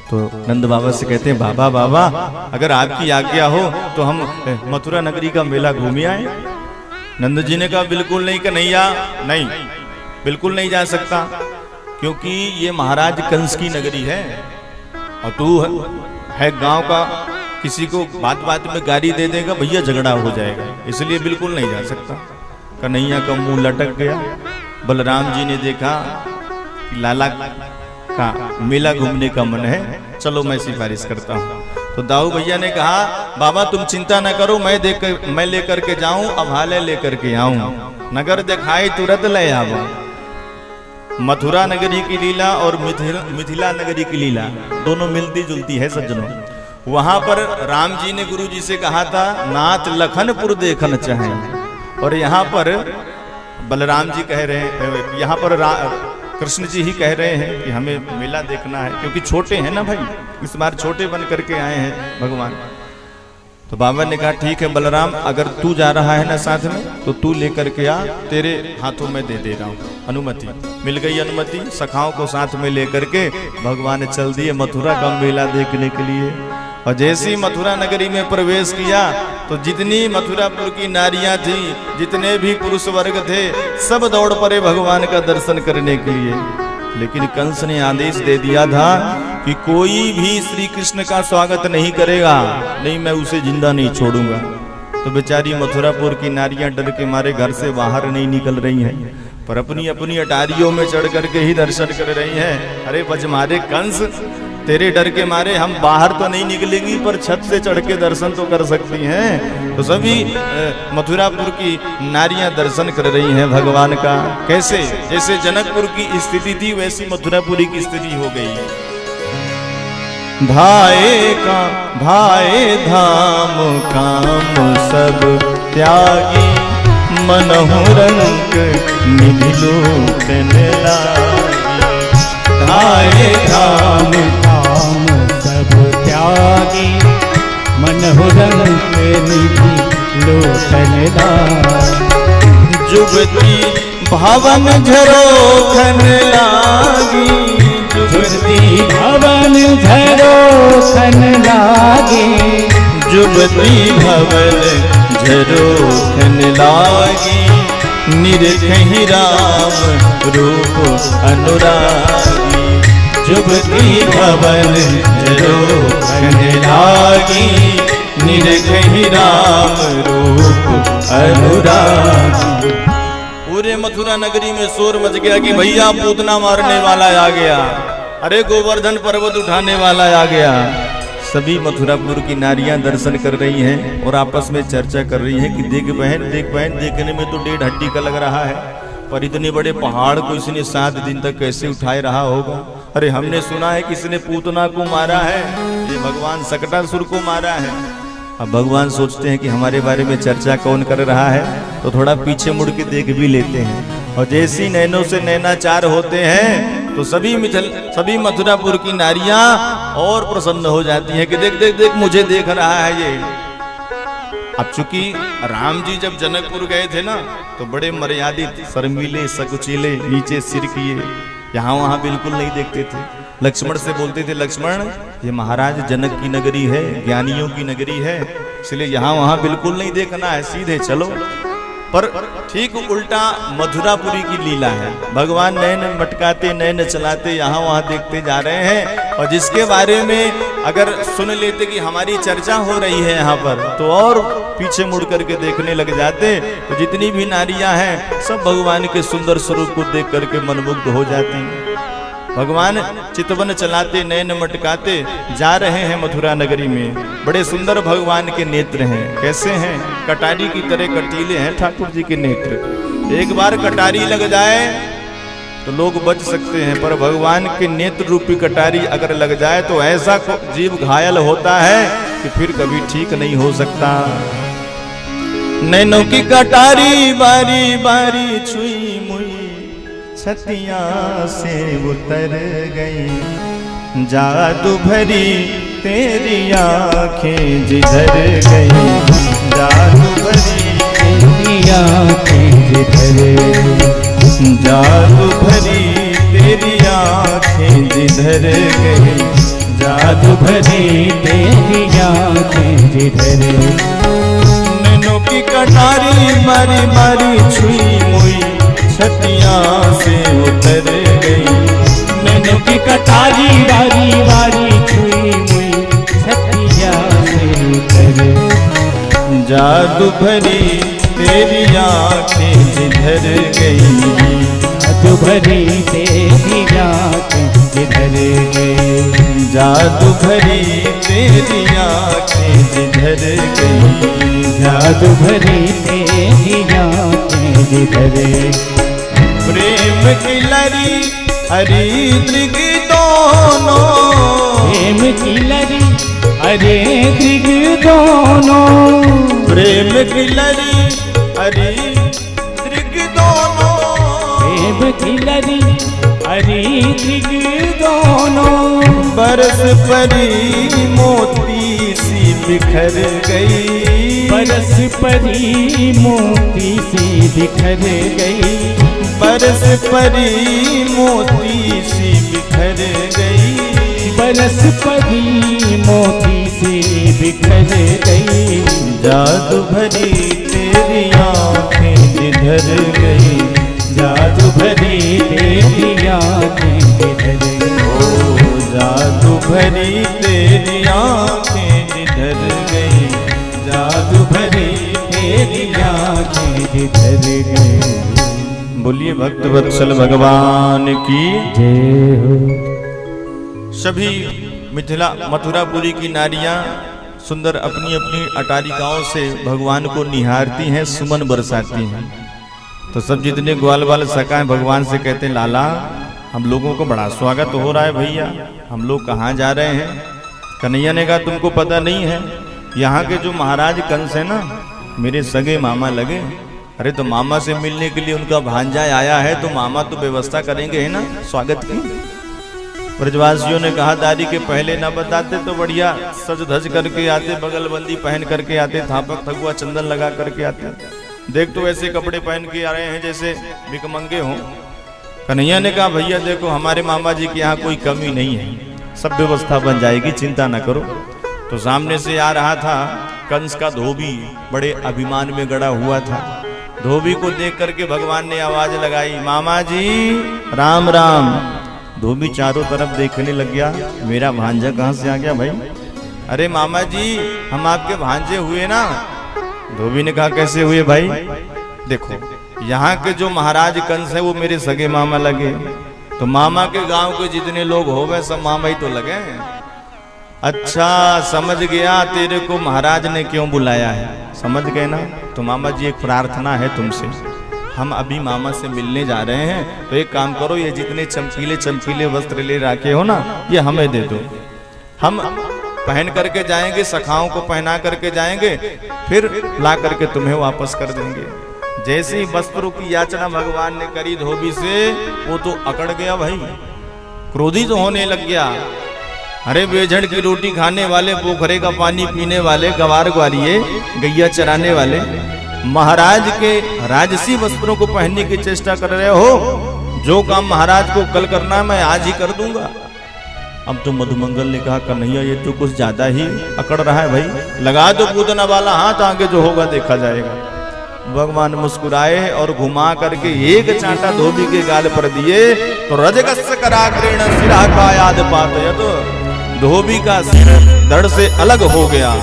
तो नंद बाबा से कहते हैं बाबा बाबा अगर आपकी आज्ञा हो तो हम मथुरा नगरी का मेला घूम आए। नंद जी ने कहा बिल्कुल नहीं कन्हैया, नहीं बिल्कुल नहीं जा सकता, क्योंकि ये महाराज कंस की नगरी है और तू है गांव का, किसी को बात बात में गाली दे देगा भैया झगड़ा हो जाएगा, इसलिए बिल्कुल नहीं जा सकता। कन्हैया का मुंह लटक गया। बलराम जी ने देखा कि लाला का मेला घूमने का मन है, चलो मैं सिफारिश करता हूँ। तो दाऊ भैया ने कहा बाबा तुम चिंता न करो, मैं लेकर के जाऊं, अब हाले लेकर के आऊं, नगर दिखाई तुरंत ले आवो। मथुरा नगरी की लीला और मिथिला नगरी की लीला दोनों मिलती जुलती है सज्जनों। वहां पर राम जी ने गुरु जी से कहा था नाथ लखनपुर देखन चाहे, और यहाँ पर बलराम जी कह रहे हैं, यहाँ पर कृष्ण जी ही कह रहे हैं कि हमें मेला देखना है, क्योंकि छोटे हैं ना भाई, इस बार छोटे बन करके आए हैं भगवान। तो बाबा ने कहा ठीक है बलराम, अगर तू जा रहा है ना साथ में तो तू लेकर के आ, तेरे हाथों में दे रहा हूँ अनुमति। मिल गई अनुमति, सखाओं को साथ में लेकर के भगवान चल दिए मथुरा का मेला देखने के लिए। और जैसे ही मथुरा नगरी में प्रवेश किया तो जितनी मथुरापुर की नारियां थी, जितने भी पुरुष वर्ग थे, सब दौड़ पड़े भगवान का दर्शन करने के लिए। लेकिन कंस ने आदेश दे दिया था कि कोई भी श्री कृष्ण का स्वागत नहीं करेगा, नहीं मैं उसे जिंदा नहीं छोड़ूंगा। तो बेचारी मथुरापुर की नारियां डर के मारे घर से बाहर नहीं निकल रही हैं, पर अपनी अपनी अटारियों में चढ़ करके ही दर्शन कर रही हैं। अरे बजमारे कंस, तेरे डर के मारे हम बाहर तो नहीं निकलेंगी, पर छत से चढ़ के दर्शन तो कर सकती हैं। तो सभी मथुरापुर की नारियां दर्शन कर रही हैं भगवान का। कैसे? जैसे जनकपुर की स्थिति थी वैसी मथुरापुरी की स्थिति हो गई। भाए धाम काम सब त्यागी, मनहु रंग निधि लोकन लागी। भाए धाम काम सब त्यागी, मनहु रंग निधि लोकन लागी। जुगती भवन झरोखन लागी, जुगती भवन झरोखन लागी। जुगती भवन झरोखन लागी, निरखहि राम रूप अनुरागी। जुगती भवन झरोखन लागी, निरखहि राम रूप अनुरागी। पूरे मथुरा नगरी में शोर मच गया कि भैया पूतना मारने वाला आ गया, अरे गोवर्धन पर्वत उठाने वाला आ गया। सभी मथुरापुर की नारियां दर्शन कर रही हैं और आपस में चर्चा कर रही हैं कि देख बहन, देखने में तो 1.5 हड्डी का लग रहा है, पर इतने बड़े पहाड़ को इसने 7 दिन तक कैसे उठाए रहा होगा। अरे हमने सुना है कि इसने पूतना को मारा है, ये भगवान सकटासुर को मारा है। अब भगवान सोचते हैं कि हमारे बारे में चर्चा कौन कर रहा है, तो थोड़ा पीछे मुड़ के देख भी लेते हैं। और जैसी नैनों से नैनाचार होते हैं तो सभी मथुरापुर की नारियां और प्रसन्न हो जाती हैं कि देख देख देख मुझे देख रहा है ये। अब चूंकि राम जी जब जनकपुर गए थे ना तो बड़े मर्यादित, शर्मीले, सकुचीले, नीचे सिर किए, यहाँ वहां बिल्कुल नहीं देखते थे। लक्ष्मण से बोलते थे लक्ष्मण ये महाराज जनक की नगरी है, ज्ञानियों की नगरी है, इसलिए यहाँ वहां बिल्कुल नहीं देखना है, सीधे चलो। पर ठीक उल्टा मथुरापुरी की लीला है, भगवान नैन मटकाते नैन चलाते यहाँ वहाँ देखते जा रहे हैं। और जिसके बारे में अगर सुन लेते कि हमारी चर्चा हो रही है यहाँ पर, तो और पीछे मुड़ करके देखने लग जाते। तो जितनी भी नारियां हैं सब भगवान के सुंदर स्वरूप को देख करके मनमुग्ध हो जाती हैं। भगवान चितवन चलाते नैन मटकाते जा रहे हैं मथुरा नगरी में। बड़े सुंदर भगवान के नेत्र हैं। कैसे हैं? कटारी की तरह कटीले हैं ठाकुर जी के नेत्र। एक बार कटारी लग जाए तो लोग बच सकते हैं, पर भगवान के नेत्र रूपी कटारी अगर लग जाए तो ऐसा जीव घायल होता है कि फिर कभी ठीक नहीं हो सकता। नैनों की कटारी बारी बारी छुई मुई, छतिया से उतर गई, जादू भरी तेरी आंखें जिधर गई, जादू भरी तेरी आंखें जिधर गई, जादू भरी तेरी आंखें जिधर गई, जिधर नैनों की कटारी बारी बारी छुई मुई छतिया से उतर गई। नैनों की कटारी बारी बारी छुई मुई छतिया से उतर। जादू भरी तेरी आंखें जिधर गई, जादू भरी तेरी आंखें जिधर गई। जादू भरी तेरी आंखें जिधर गई, जादू भरी तेरी आंखें जिधर। प्रेम की लरी हरी दिग दोनों, प्रेम की लरी अरे दिग दोनों। प्रेम की लरी हरी दिग दोनों, प्रेम की लरी हरी दिग दोनों। बरस परी मोती सी बिखर गई, बरस परी मोती सी बिखर गई। बरस परी मोती सी बिखर गई, बरस परी मोती सी बिखर गई। जादू भरी तेरी आंखें जिधर गई, जादू भरी तेरी आंखें जिधर गई। ओ जादू भरी तेरी आंखें जिधर गई, जादू भरी तेरी आंखें जिधर गई। बोलिए भक्त वत्सल भगवान की जय हो। सभी मिथिला मथुरापुरी की नारियां सुंदर अपनी अपनी अटारिकाओं से भगवान को निहारती हैं, सुमन बरसाती हैं। तो सब जितने ग्वाल बाल सका है भगवान से कहते हैं, लाला हम लोगों को बड़ा स्वागत हो रहा है भैया, हम लोग कहाँ जा रहे हैं। कन्हैया ने कहा तुमको पता नहीं है, यहाँ के जो महाराज कंस है ना, मेरे सगे मामा लगे। अरे तो मामा से मिलने के लिए उनका भांजा आया है, तो मामा तो व्यवस्था करेंगे है ना स्वागत की। ब्रजवासियों ने कहा दादी के पहले ना बताते तो बढ़िया सज धज करके आते, बगल बंदी पहन करके आते, थापक थगुआ चंदन लगा करके आते। देख तो ऐसे कपड़े पहन के आ रहे हैं जैसे भिखमंगे हों। कन्हैया ने कहा भैया देखो हमारे मामा जी के यहाँ कोई कमी नहीं है, सब व्यवस्था बन जाएगी, चिंता ना करो। तो सामने से आ रहा था कंस का धोबी, बड़े अभिमान में गड़ा हुआ था। धोबी को देख करके भगवान ने आवाज लगाई, मामा जी राम राम। धोबी चारों तरफ देखने लग गया, मेरा भांजा कहाँ से आ गया भाई। अरे मामा जी हम आपके भांजे हुए ना। धोबी ने कहा कैसे हुए भाई। देखो यहाँ के जो महाराज कंस है वो मेरे सगे मामा लगे, तो मामा के गांव के जितने लोग हो गए सब मामा ही तो लगे। अच्छा समझ गया तेरे को महाराज ने क्यों बुलाया है, समझ गए ना। तो मामा जी एक प्रार्थना है तुमसे, हम अभी मामा से मिलने जा रहे हैं, तो एक काम करो ये जितने चमकीले चमकीले वस्त्र ले रखे हो ना ये हमें दे दो, हम पहन करके जाएंगे, सखाओं को पहना करके जाएंगे, फिर ला करके तुम्हें वापस कर देंगे। जैसे ही वस्त्रों की याचना भगवान ने करी धोबी से, वो तो अकड़ गया भाई, क्रोधित होने लग गया। अरे बेझड़ की रोटी खाने वाले, पोखरे का पानी पीने वाले, गवार ग्वारिये गैया चराने वाले महाराज के राजसी वस्त्रों को पहनने की चेष्टा कर रहे हो। जो काम महाराज को कल करना मैं आज ही कर दूंगा। अब तो मधुमंगल ने कहा कन्हैया ये तो कुछ ज्यादा ही अकड़ रहा है भाई, लगा दो पूतना वाला हाथ, आगे जो होगा देखा जाएगा। भगवान मुस्कुराए और घुमा करके एक चांटा धोबी के गाल पर दिए, तो रजगस्य कराग्रेण सिरा का याद पातयत, धोबी का सिर धड़ से अलग हो गया।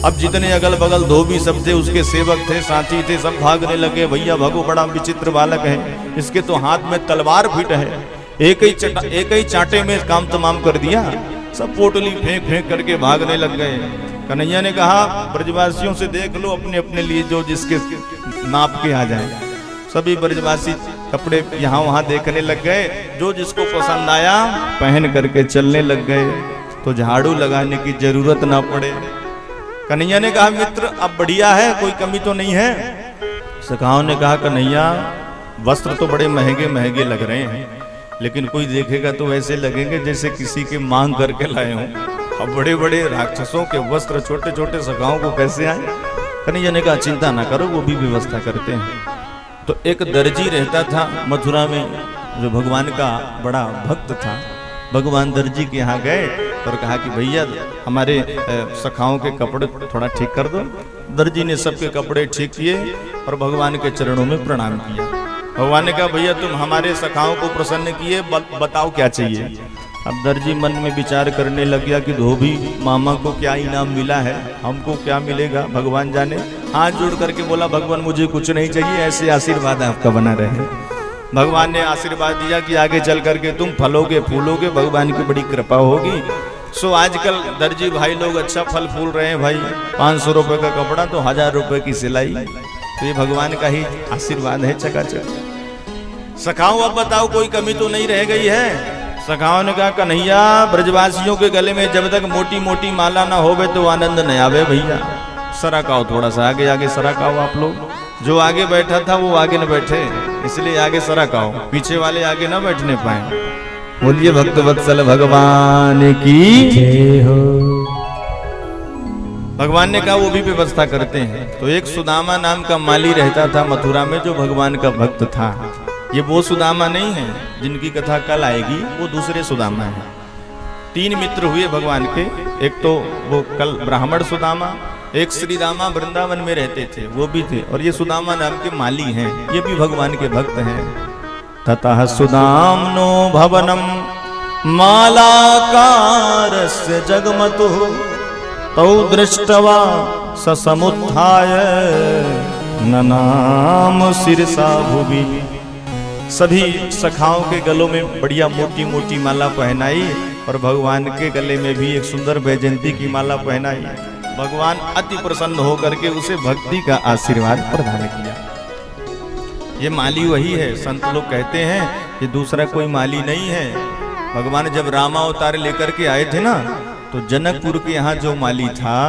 अब जितने अगल बगल धोबी सब थे, उसके सेवक थे, साथी थे, सब भागने लगे, भैया भगो बड़ा विचित्र बालक है, इसके तो हाथ में तलवार फिट है, एक ही चांटे में काम तमाम कर दिया। सब पोटली फेंक फेंक करके भागने लग गए। कन्हैया ने कहा ब्रजवासियों से देख लो अपने अपने लिए जो जिसके नाप के आ जाए। सभी ब्रजवासी कपड़े यहाँ वहाँ देखने लग गए, जो जिसको पसंद आया पहन करके चलने लग गए, तो झाड़ू लगाने की जरूरत ना पड़े। कन्हैया ने कहा मित्र अब बढ़िया है, कोई कमी तो नहीं है। सखाओं ने कहा कन्हैया वस्त्र तो बड़े महंगे महंगे लग रहे हैं, लेकिन कोई देखेगा तो ऐसे लगेंगे जैसे किसी की मांग करके लाए हों। अब बड़े बड़े राक्षसों के वस्त्र छोटे छोटे सखाओं को कैसे आए। कन्हैया ने कहा चिंता ना करो, वो भी व्यवस्था करते हैं। तो एक दर्जी रहता था मथुरा में, जो भगवान का बड़ा भक्त था। भगवान दर्जी के यहाँ गए और कहा कि भैया हमारे सखाओं के कपड़े थोड़ा ठीक कर दो। दर्जी ने सबके कपड़े ठीक किए और भगवान के चरणों में प्रणाम किया। भगवान ने कहा भैया तुम हमारे सखाओं को प्रसन्न किए, बताओ क्या चाहिए। अब दर्जी मन में विचार करने लग गया कि धोबी मामा को क्या इनाम मिला है, हमको क्या मिलेगा भगवान जाने। हाथ जोड़ करके बोला भगवान मुझे कुछ नहीं चाहिए, ऐसे आशीर्वाद आपका बना रहे। भगवान ने आशीर्वाद दिया कि आगे चल करके तुम फलोगे फूलोगे, भगवान की बड़ी कृपा होगी। सो आजकल दर्जी भाई लोग अच्छा फल फूल रहे हैं भाई, 500 रुपए का कपड़ा तो 1000 रुपए की सिलाई, तो ये भगवान का ही आशीर्वाद है चकाचक। सखाओ अब बताओ कोई कमी तो नहीं रह गई है। सखाओं ने कहा कन्हैया ब्रजवासियों के गले में जब तक मोटी मोटी माला ना होवे तो आनंद न आवे भैया। सरकाओ थोड़ा सा आगे आगे सरकाओ, आप लोग जो आगे बैठा था वो आगे न बैठे, इसलिए आगे सरकाओ, पीछे वाले आगे न बैठने पाए। बोलिए भक्त वत्सल भगवान की जय हो। भगवान ने कहा वो भी व्यवस्था करते हैं। तो एक सुदामा नाम का माली रहता था मथुरा में, जो भगवान का भक्त था। ये वो सुदामा नहीं है जिनकी कथा कल आएगी, वो दूसरे सुदामा है। 3 मित्र हुए भगवान के, एक तो वो कल ब्राह्मण सुदामा, एक श्री रामा वृंदावन में रहते थे वो भी थे, और ये सुदामा नाम के माली हैं, ये भी भगवान के भक्त हैं। ततः सुदाम्नो भवनम मालाकारस्य जगमतो तौ दृष्टवा ससमुत्थाय ननाम शिरसा भुवि। सभी सखाओं के गलों में बढ़िया मोटी मोटी माला पहनाई और भगवान के गले में भी एक सुंदर वैजयंती की माला पहनाई। भगवान अति प्रसन्न होकर के उसे भक्ति का आशीर्वाद प्रदान किया। ये माली वही है, संत लोग कहते हैं ये दूसरा कोई माली नहीं है। भगवान जब रामावतार लेकर के आए थे ना, तो जनकपुर के यहाँ जो माली था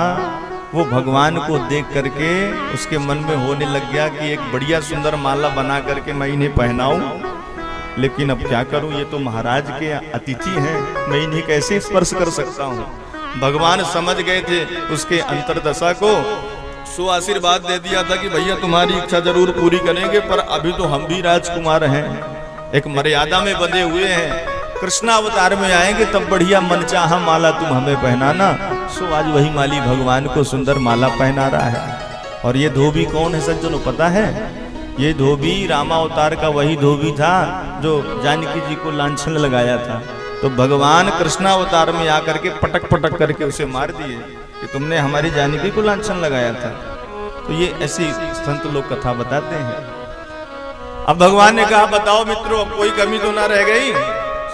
वो भगवान को देख करके उसके मन में होने लग गया कि एक बढ़िया सुंदर माला बना करके मैं इन्हें पहनाऊं, लेकिन अब क्या करूं, ये तो महाराज के अतिथि हैं, मैं इन्हें कैसे स्पर्श कर सकता हूं। भगवान समझ गए थे उसके अंतर्दशा को, सो आशीर्वाद दे दिया था कि भैया तुम्हारी इच्छा जरूर पूरी करेंगे, पर अभी तो हम भी राजकुमार हैं, एक मर्यादा में बंधे हुए हैं, कृष्णावतार में आएंगे तब बढ़िया मनचाहा माला तुम हमें पहनाना। सो आज वही माली भगवान को सुंदर माला पहना रहा है। और ये धोबी कौन है सज्जनों पता है? ये धोबी रामावतार का वही धोबी था जो जानकी जी को लांछन लगाया था। तो भगवान कृष्णावतार में आकर के पटक पटक करके उसे मार दिए कि तुमने हमारी जानकी को लांछन लगाया था। तो ये ऐसी संत लोग कथा बताते हैं। अब भगवान ने कहा बताओ मित्रों अब कोई कमी तो ना रह गई।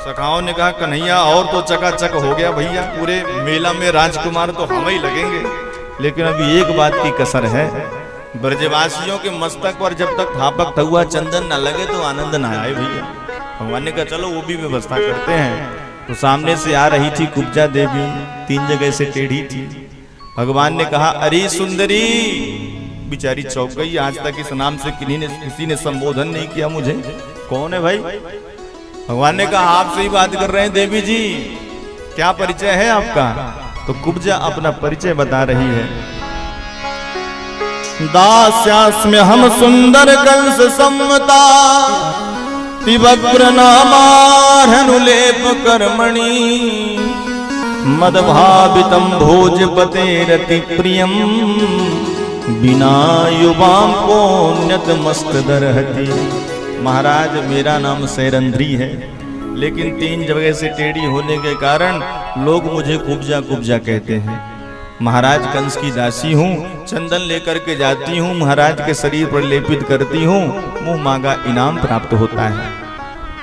सखाओं ने कहा कन्हैया और तो चकाचक हो गया भैया, पूरे मेला में राजकुमार तो हम ही लगेंगे, लेकिन अभी एक बात की कसर है, ब्रजवासियों के मस्तक पर जब तक थापक हुआ चंदन न लगे तो आनंद ना आए भैया। भगवान ने कहा चलो वो भी व्यवस्था करते हैं। तो सामने से आ रही थी कुब्जा देवी, 3 जगह से टेढ़ी थी। भगवान ने कहा अरे सुंदरी, बेचारी चौंक गई, आज तक इस नाम से किसी ने संबोधन नहीं किया मुझे, कौन है भाई? भगवान ने कहा आपसे ही बात कर रहे हैं देवी जी, क्या परिचय है आपका? तो कुब्जा अपना परिचय बता रही है। दास्यास्म्य हम सुंदर कंस सम्मता पिबग्र नामारनुलेप कर्मणि मदभावितम भोजपते रति प्रियम बिना युवाम पुण्यत मस्त दरहति। महाराज मेरा नाम सैरंध्री है, लेकिन 3 जगह से टेढ़ी होने के कारण लोग मुझे कुब्जा कुब्जा कहते हैं। महाराज कंस की दासी हूँ, चंदन लेकर के जाती हूँ, महाराज के शरीर पर लेपित करती हूँ, मुंह मांगा इनाम प्राप्त होता है।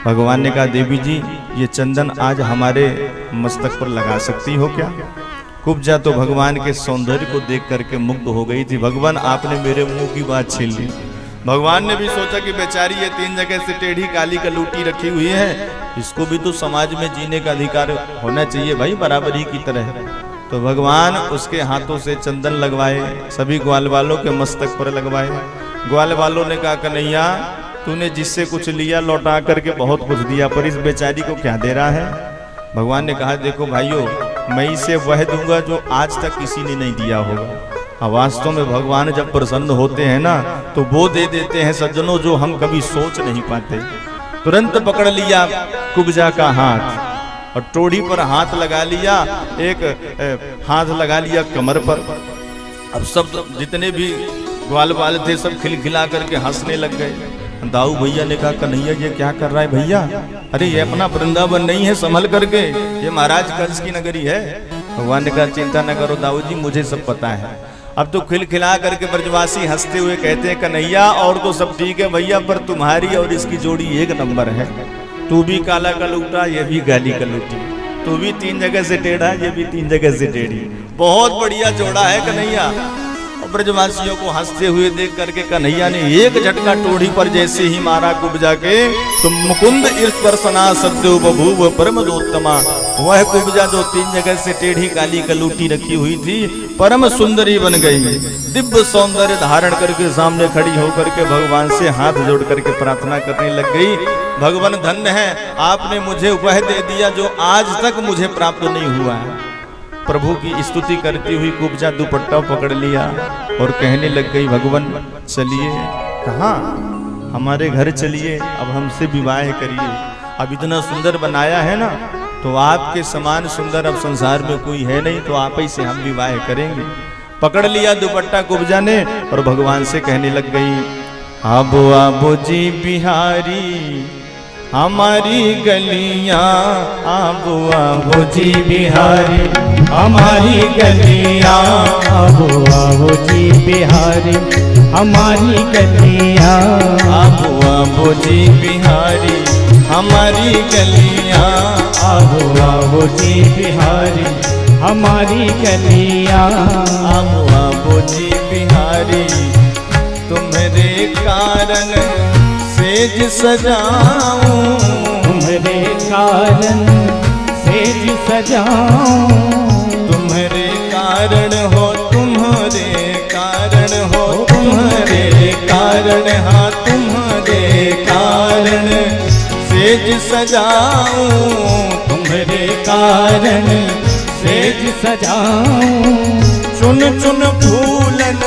भगवान ने कहा देवी जी ये चंदन आज हमारे मस्तक पर लगा सकती हो क्या? कुब्जा तो भगवान के सौंदर्य को देख करके मुग्ध हो गई थी। भगवान आपने मेरे मुंह की बात छीन ली। भगवान ने भी सोचा कि बेचारी ये 3 जगह से टेढ़ी काली कलूटी रखी हुई है, इसको भी तो समाज में जीने का अधिकार होना चाहिए भाई, बराबरी की तरह। तो भगवान उसके हाथों से चंदन लगवाए, सभी ग्वाल वालों के मस्तक पर लगवाए। ग्वाल वालों ने कहा कन्हैया तूने जिससे कुछ लिया लौटा करके बहुत कुछ दिया, पर इस बेचारी को क्या दे रहा है? भगवान ने कहा देखो भाइयों, मैं इसे वह दूंगा जो आज तक किसी ने नहीं दिया होगा। वास्तव में भगवान जब प्रसन्न होते हैं ना तो वो दे देते हैं सज्जनों जो हम कभी सोच नहीं पाते। तुरंत पकड़ लिया कुब्जा का हाथ और टोड़ी पर हाथ लगा लिया, एक हाथ लगा लिया कमर पर। अब सब जितने भी ग्वाल वाले थे सब खिलखिला करके हंसने लग गए। दाऊ भैया ने कहा, कन्हैया ये क्या कर रहा है भैया? अरे ये अपना वृंदावन नहीं है, संभल करके, ये महाराज कंस की नगरी है। भगवान ने कहा, चिंता न करो दाऊ जी, मुझे सब पता है। अब तो खिलखिला करके ब्रजवासी हंसते हुए कहते हैं, कन्हैया और तो सब ठीक है भैया, पर तुम्हारी और इसकी जोड़ी एक नंबर है। तू भी काला कलूटा, ये भी गाली कलूटी, तू भी 3 जगह से टेढ़ा, ये भी 3 जगह से टेढ़ी, बहुत बढ़िया जोड़ा है कन्हैया। और ब्रजवासियों को हंसते हुए देख करके कन्हैया ने एक झटका टोढ़ी पर जैसे ही मारा कुब्जा के, तो मुकुंद स्पर्शना सद्यो बभूव परमदोत्तमा, वह कुब्जा जो 3 जगह से टेढ़ी काली कलूटी रखी हुई थी परम सुंदरी बन गई। दिव्य सौंदर्य धारण करके सामने खड़ी होकर के भगवान से हाथ जोड़ करके प्रार्थना करने लग गई, भगवान धन्य है, आपने मुझे वह दे दिया जो आज तक मुझे प्राप्त नहीं हुआ है। प्रभु की स्तुति करती हुई कुब्जा दुपट्टा पकड़ लिया और कहने लग गई, भगवान चलिए, कहाँ? हमारे घर चलिए, अब हमसे विवाह करिए। अब इतना सुंदर बनाया है ना, तो आपके समान सुंदर अब संसार में कोई है नहीं, तो आप ही से हम विवाह करेंगे। पकड़ लिया दुपट्टा कुब्जा ने और भगवान से कहने लग गई, आबो आबो जी बिहारी हमारी गलियां, आबो आबो जी बिहारी हमारी गलियां, आबो आबो जी बिहारी हमारी गलियां, आबो आबो जी बिहारी हमारी गलियां, आबो आबो जी बिहारी हमारी गलियां, आबो आबो जी बिहारी तुम्हारे कारण सेज सजाऊं, तुम्हारे कारण सेज सजाऊं, तुम्हारे कारण हो, तुम्हारे कारण हो, तुम्हारे कारण, हाँ तुम्हारे कारण सेज सजाऊं, तुम्हारे कारण सेज सजाऊं, चुन चुन फूलन,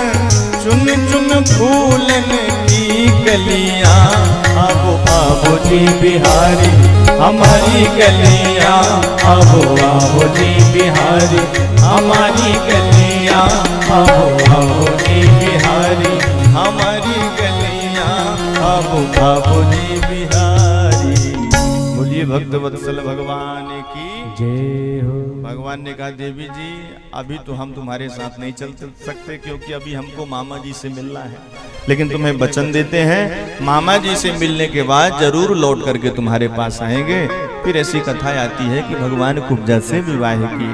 चुन चुन फूलन की गलियां, आबो आबो जी बिहारी हमारी गलियां, आबो आबो जी बिहारी हमारी गलियां, आबो आबो जी बिहारी हमारी गलियां, आबो आबो जी बिहारी। बोलिए भक्त वत्सल भगवान की जय हो। भगवान ने कहा, देवी जी अभी तो हम तुम्हारे साथ नहीं चल सकते, क्योंकि अभी हमको मामा जी से मिलना है, लेकिन तुम्हें वचन देते हैं मामा जी से मिलने के बाद जरूर लौट करके तुम्हारे पास आएंगे। फिर ऐसी कथा आती है कि भगवान कुब्जा से विवाह की।